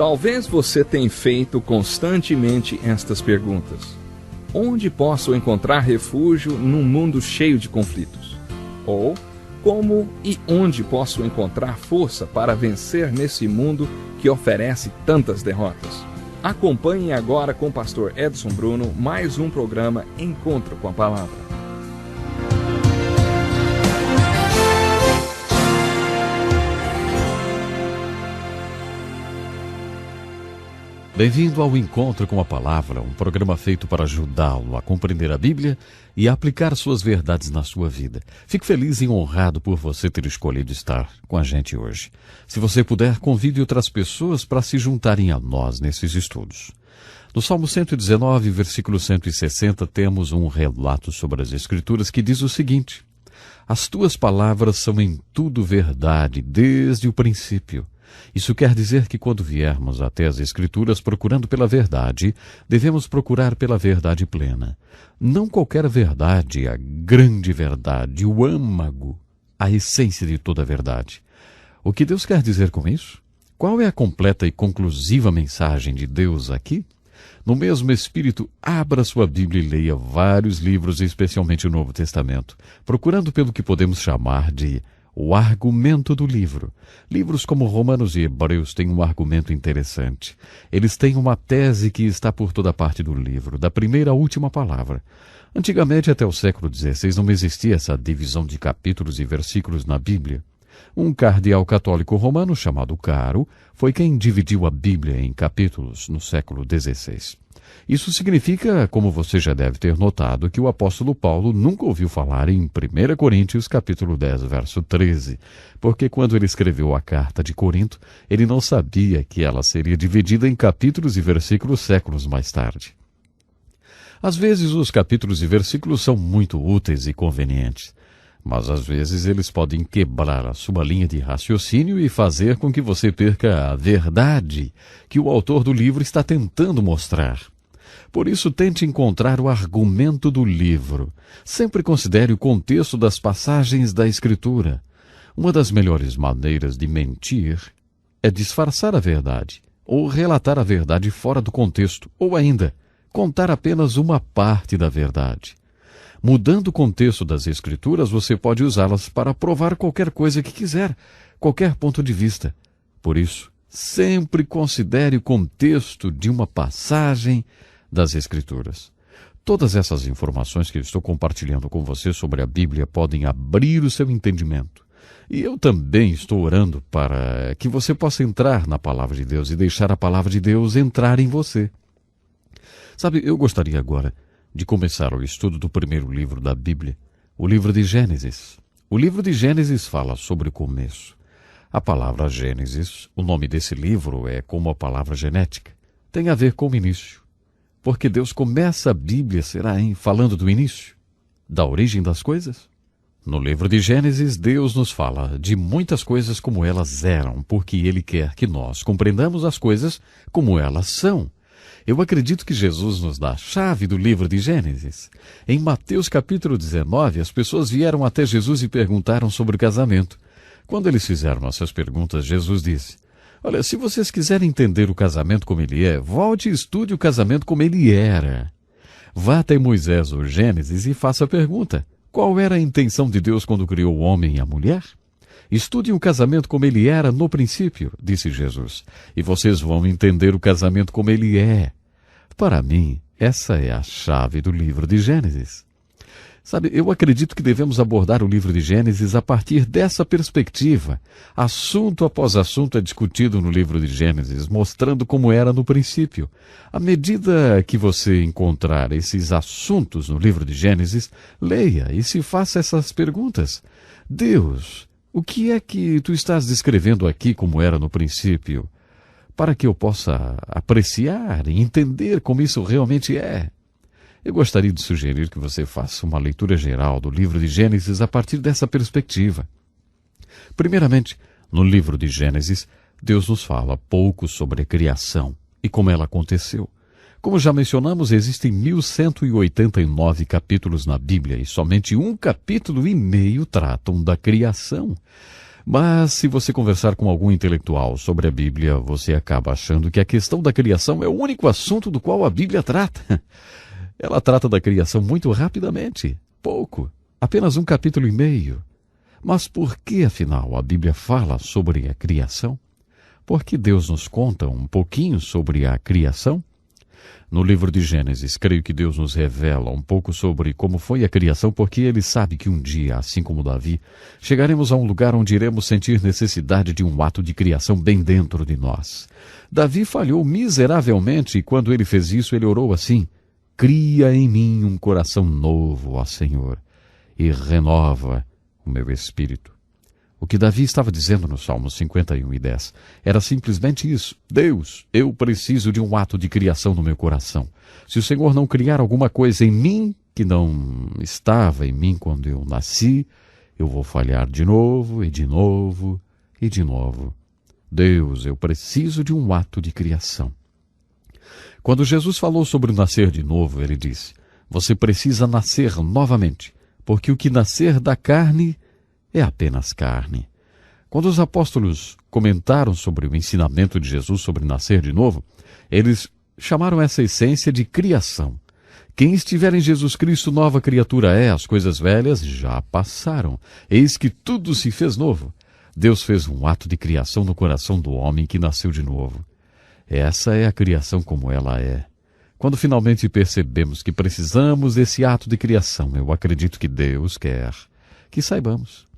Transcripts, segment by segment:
Talvez você tenha feito constantemente estas perguntas. Onde posso encontrar refúgio num mundo cheio de conflitos? Ou, como e onde posso encontrar força para vencer nesse mundo que oferece tantas derrotas? Acompanhe agora com o pastor Edson Bruno mais um programa Encontro com a Palavra. Bem-vindo ao Encontro com a Palavra, um programa feito para ajudá-lo a compreender a Bíblia e a aplicar suas verdades na sua vida. Fico feliz e honrado por você ter escolhido estar com a gente hoje. Se você puder, convide outras pessoas para se juntarem a nós nesses estudos. No Salmo 119, versículo 160, temos um relato sobre as Escrituras que diz o seguinte: As tuas palavras são em tudo verdade, desde o princípio. Isso quer dizer que quando viermos até as Escrituras procurando pela verdade, devemos procurar pela verdade plena. Não qualquer verdade, a grande verdade, o âmago, a essência de toda a verdade. O que Deus quer dizer com isso? Qual é a completa e conclusiva mensagem de Deus aqui? No mesmo espírito, abra sua Bíblia e leia vários livros, especialmente o Novo Testamento, procurando pelo que podemos chamar de o argumento do livro. Livros como Romanos e Hebreus têm um argumento interessante. Eles têm uma tese que está por toda parte do livro, da primeira à última palavra. Antigamente, até o século XVI, não existia essa divisão de capítulos e versículos na Bíblia. Um cardeal católico romano chamado Caro foi quem dividiu a Bíblia em capítulos no século XVI. Isso significa, como você já deve ter notado, que o apóstolo Paulo nunca ouviu falar em 1 Coríntios capítulo 10, verso 13, porque quando ele escreveu a carta de Corinto, ele não sabia que ela seria dividida em capítulos e versículos séculos mais tarde. Às vezes os capítulos e versículos são muito úteis e convenientes, mas às vezes eles podem quebrar a sua linha de raciocínio e fazer com que você perca a verdade que o autor do livro está tentando mostrar. Por isso, tente encontrar o argumento do livro. Sempre considere o contexto das passagens da Escritura. Uma das melhores maneiras de mentir é disfarçar a verdade, ou relatar a verdade fora do contexto, ou ainda, contar apenas uma parte da verdade. Mudando o contexto das Escrituras, você pode usá-las para provar qualquer coisa que quiser, qualquer ponto de vista. Por isso, sempre considere o contexto de uma passagem das Escrituras. Todas essas informações que eu estou compartilhando com você sobre a Bíblia podem abrir o seu entendimento. E eu também estou orando para que você possa entrar na Palavra de Deus e deixar a Palavra de Deus entrar em você. Sabe, eu gostaria agora de começar o estudo do primeiro livro da Bíblia, o livro de Gênesis. O livro de Gênesis fala sobre o começo. A palavra Gênesis, o nome desse livro é como a palavra genética. Tem a ver com o início. Porque Deus começa a Bíblia, falando do início, da origem das coisas. No livro de Gênesis, Deus nos fala de muitas coisas como elas eram, porque Ele quer que nós compreendamos as coisas como elas são. Eu acredito que Jesus nos dá a chave do livro de Gênesis. Em Mateus capítulo 19, as pessoas vieram até Jesus e perguntaram sobre o casamento. Quando eles fizeram essas perguntas, Jesus disse: Olha, se vocês quiserem entender o casamento como ele é, volte e estude o casamento como ele era. Vá até Moisés ou Gênesis e faça a pergunta: qual era a intenção de Deus quando criou o homem e a mulher? Estudem o casamento como ele era no princípio, disse Jesus, e vocês vão entender o casamento como ele é. Para mim, essa é a chave do livro de Gênesis. Sabe, eu acredito que devemos abordar o livro de Gênesis a partir dessa perspectiva. Assunto após assunto é discutido no livro de Gênesis, mostrando como era no princípio. À medida que você encontrar esses assuntos no livro de Gênesis, leia e se faça essas perguntas. Deus, o que é que tu estás descrevendo aqui como era no princípio? Para que eu possa apreciar e entender como isso realmente é. Eu gostaria de sugerir que você faça uma leitura geral do livro de Gênesis a partir dessa perspectiva. Primeiramente, no livro de Gênesis, Deus nos fala pouco sobre a criação e como ela aconteceu. Como já mencionamos, existem 1189 capítulos na Bíblia e somente 1,5 capítulo tratam da criação. Mas se você conversar com algum intelectual sobre a Bíblia, você acaba achando que a questão da criação é o único assunto do qual a Bíblia trata. Ela trata da criação muito rapidamente, pouco, apenas 1,5 capítulos. Mas por que, afinal, a Bíblia fala sobre a criação? Por que Deus nos conta um pouquinho sobre a criação? No livro de Gênesis, creio que Deus nos revela um pouco sobre como foi a criação, porque Ele sabe que um dia, assim como Davi, chegaremos a um lugar onde iremos sentir necessidade de um ato de criação bem dentro de nós. Davi falhou miseravelmente e quando ele fez isso, ele orou assim: cria em mim um coração novo, ó Senhor, e renova o meu espírito. O que Davi estava dizendo no Salmo 51:10 era simplesmente isso: Deus, eu preciso de um ato de criação no meu coração. Se o Senhor não criar alguma coisa em mim que não estava em mim quando eu nasci, eu vou falhar de novo e de novo e de novo. Deus, eu preciso de um ato de criação. Quando Jesus falou sobre o nascer de novo, ele disse: você precisa nascer novamente, porque o que nascer da carne é apenas carne. Quando os apóstolos comentaram sobre o ensinamento de Jesus sobre nascer de novo, eles chamaram essa essência de criação. Quem estiver em Jesus Cristo, nova criatura é, as coisas velhas já passaram. Eis que tudo se fez novo. Deus fez um ato de criação no coração do homem que nasceu de novo. Essa é a criação como ela é. Quando finalmente percebemos que precisamos desse ato de criação, eu acredito que Deus quer que saibamos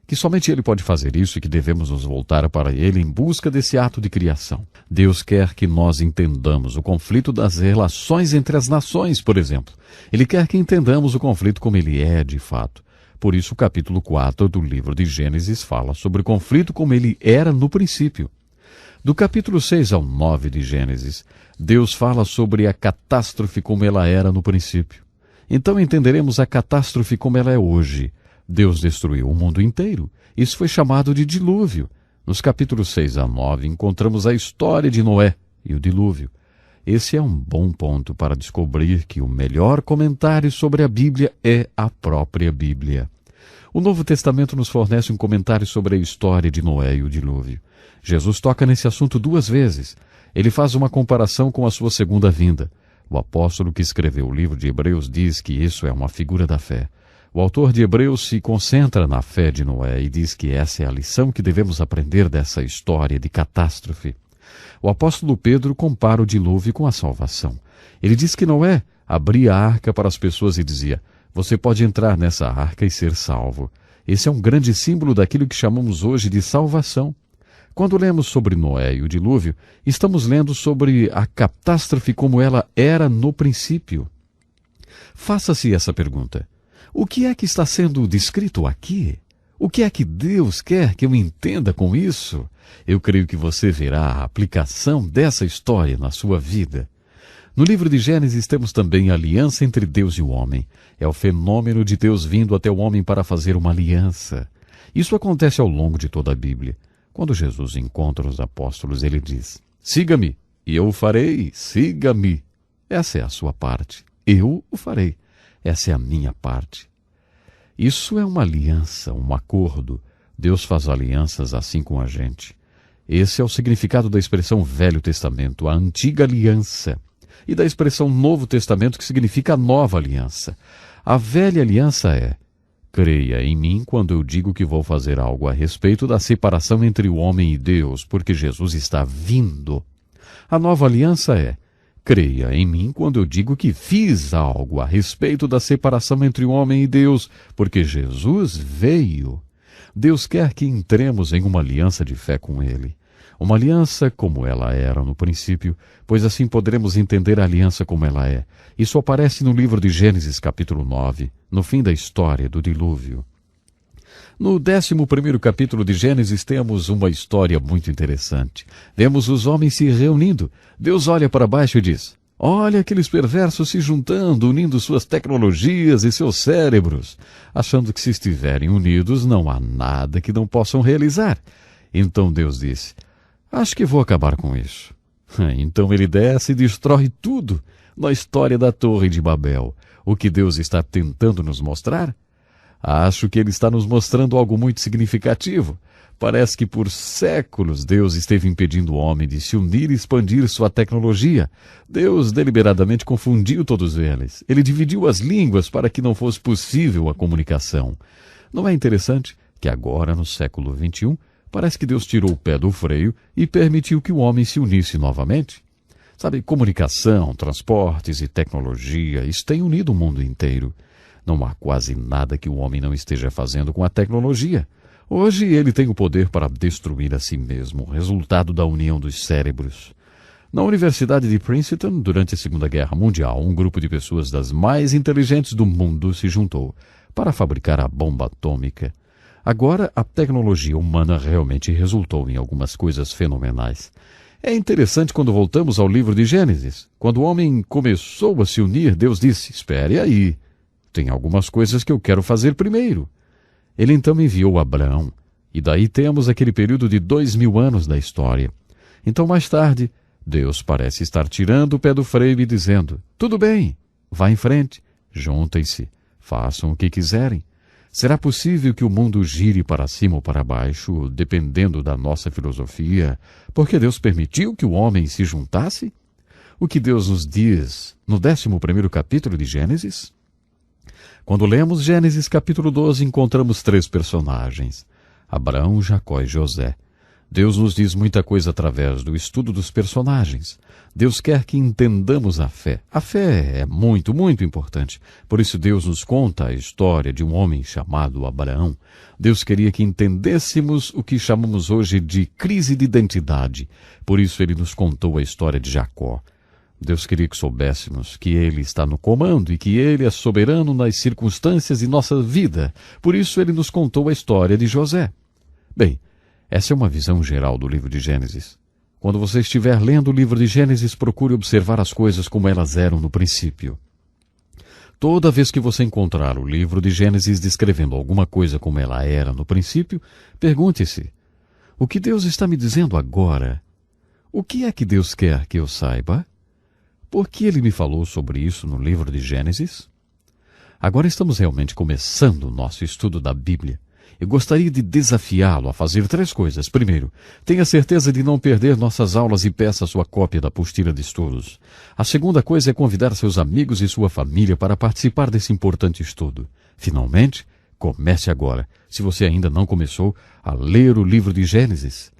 que somente Ele pode fazer isso e que devemos nos voltar para Ele em busca desse ato de criação. Deus quer que nós entendamos o conflito das relações entre as nações, por exemplo. Ele quer que entendamos o conflito como ele é de fato. Por isso o capítulo 4 do livro de Gênesis fala sobre o conflito como ele era no princípio. Do capítulo 6 ao 9 de Gênesis, Deus fala sobre a catástrofe como ela era no princípio. Então entenderemos a catástrofe como ela é hoje. Deus destruiu o mundo inteiro. Isso foi chamado de dilúvio. Nos capítulos 6 a 9 encontramos a história de Noé e o dilúvio. Esse é um bom ponto para descobrir que o melhor comentário sobre a Bíblia é a própria Bíblia. O Novo Testamento nos fornece um comentário sobre a história de Noé e o dilúvio. Jesus toca nesse assunto 2 vezes. Ele faz uma comparação com a sua segunda vinda. O apóstolo que escreveu o livro de Hebreus diz que isso é uma figura da fé. O autor de Hebreus se concentra na fé de Noé e diz que essa é a lição que devemos aprender dessa história de catástrofe. O apóstolo Pedro compara o dilúvio com a salvação. Ele diz que Noé abria a arca para as pessoas e dizia: você pode entrar nessa arca e ser salvo. Esse é um grande símbolo daquilo que chamamos hoje de salvação. Quando lemos sobre Noé e o dilúvio, estamos lendo sobre a catástrofe como ela era no princípio. Faça-se essa pergunta: o que é que está sendo descrito aqui? O que é que Deus quer que eu entenda com isso? Eu creio que você verá a aplicação dessa história na sua vida. No livro de Gênesis temos também a aliança entre Deus e o homem. É o fenômeno de Deus vindo até o homem para fazer uma aliança. Isso acontece ao longo de toda a Bíblia. Quando Jesus encontra os apóstolos, ele diz: siga-me, e eu o farei, siga-me. Essa é a sua parte. Eu o farei. Essa é a minha parte. Isso é uma aliança, um acordo. Deus faz alianças assim com a gente. Esse é o significado da expressão Velho Testamento, a antiga aliança, e da expressão Novo Testamento, que significa a nova aliança. A velha aliança é: creia em mim quando eu digo que vou fazer algo a respeito da separação entre o homem e Deus, porque Jesus está vindo. A nova aliança é: creia em mim quando eu digo que fiz algo a respeito da separação entre o homem e Deus, porque Jesus veio. Deus quer que entremos em uma aliança de fé com Ele. Uma aliança como ela era no princípio, pois assim poderemos entender a aliança como ela é. Isso aparece no livro de Gênesis capítulo 9, no fim da história do dilúvio. No 11º capítulo de Gênesis temos uma história muito interessante. Vemos os homens se reunindo. Deus olha para baixo e diz: olha aqueles perversos se juntando, unindo suas tecnologias e seus cérebros, achando que se estiverem unidos não há nada que não possam realizar. Então Deus disse: acho que vou acabar com isso. Então ele desce e destrói tudo. Na história da Torre de Babel, o que Deus está tentando nos mostrar? Acho que ele está nos mostrando algo muito significativo. Parece que por séculos Deus esteve impedindo o homem de se unir e expandir sua tecnologia. Deus deliberadamente confundiu todos eles. Ele dividiu as línguas para que não fosse possível a comunicação. Não é interessante que agora, no século XXI, parece que Deus tirou o pé do freio e permitiu que o homem se unisse novamente? Sabe, comunicação, transportes e tecnologia, isso tem unido o mundo inteiro. Não há quase nada que o homem não esteja fazendo com a tecnologia. Hoje ele tem o poder para destruir a si mesmo, resultado da união dos cérebros. Na Universidade de Princeton, durante a Segunda Guerra Mundial, um grupo de pessoas das mais inteligentes do mundo se juntou para fabricar a bomba atômica. Agora, a tecnologia humana realmente resultou em algumas coisas fenomenais. É interessante quando voltamos ao livro de Gênesis. Quando o homem começou a se unir, Deus disse, espere aí, tem algumas coisas que eu quero fazer primeiro. Ele então enviou Abraão, e daí temos aquele período de 2000 anos da história. Então, mais tarde, Deus parece estar tirando o pé do freio e dizendo, tudo bem, vá em frente, juntem-se, façam o que quiserem. Será possível que o mundo gire para cima ou para baixo, dependendo da nossa filosofia, porque Deus permitiu que o homem se juntasse? O que Deus nos diz no 11º capítulo de Gênesis? Quando lemos Gênesis capítulo 12, encontramos 3 personagens, Abraão, Jacó e José. Deus nos diz muita coisa através do estudo dos personagens. Deus quer que entendamos a fé. A fé é muito, muito importante. Por isso Deus nos conta a história de um homem chamado Abraão. Deus queria que entendêssemos o que chamamos hoje de crise de identidade. Por isso ele nos contou a história de Jacó. Deus queria que soubéssemos que Ele está no comando e que Ele é soberano nas circunstâncias de nossa vida. Por isso Ele nos contou a história de José. Bem, essa é uma visão geral do livro de Gênesis. Quando você estiver lendo o livro de Gênesis, procure observar as coisas como elas eram no princípio. Toda vez que você encontrar o livro de Gênesis descrevendo alguma coisa como ela era no princípio, pergunte-se, o que Deus está me dizendo agora? O que é que Deus quer que eu saiba? Por que ele me falou sobre isso no livro de Gênesis? Agora estamos realmente começando o nosso estudo da Bíblia. Eu gostaria de desafiá-lo a fazer 3 coisas. Primeiro, tenha certeza de não perder nossas aulas e peça sua cópia da apostila de estudos. A segunda coisa é convidar seus amigos e sua família para participar desse importante estudo. Finalmente, comece agora, se você ainda não começou, a ler o livro de Gênesis.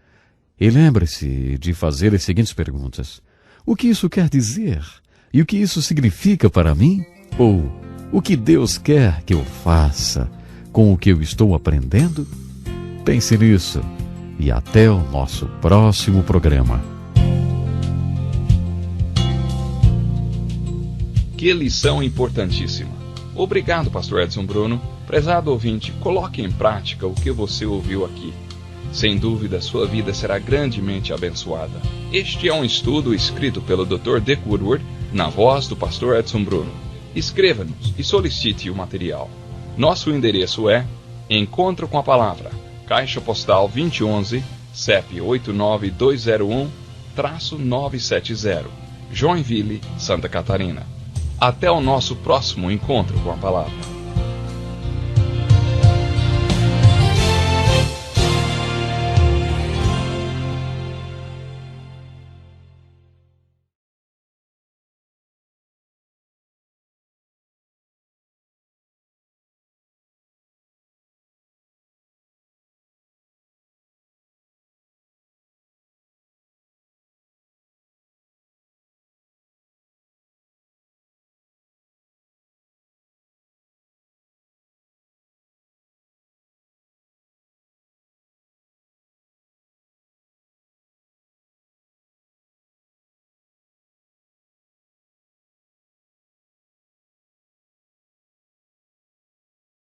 E lembre-se de fazer as seguintes perguntas. O que isso quer dizer? E o que isso significa para mim? Ou, o que Deus quer que eu faça com o que eu estou aprendendo? Pense nisso e até o nosso próximo programa. Que lição importantíssima. Obrigado, Pastor Edson Bruno. Prezado ouvinte, coloque em prática o que você ouviu aqui. Sem dúvida, sua vida será grandemente abençoada. Este é um estudo escrito pelo Dr. Dick Woodward, na voz do Pastor Edson Bruno. Escreva-nos e solicite o material. Nosso endereço é Encontro com a Palavra, Caixa Postal 2011, CEP 89201-970, Joinville, Santa Catarina. Até o nosso próximo Encontro com a Palavra.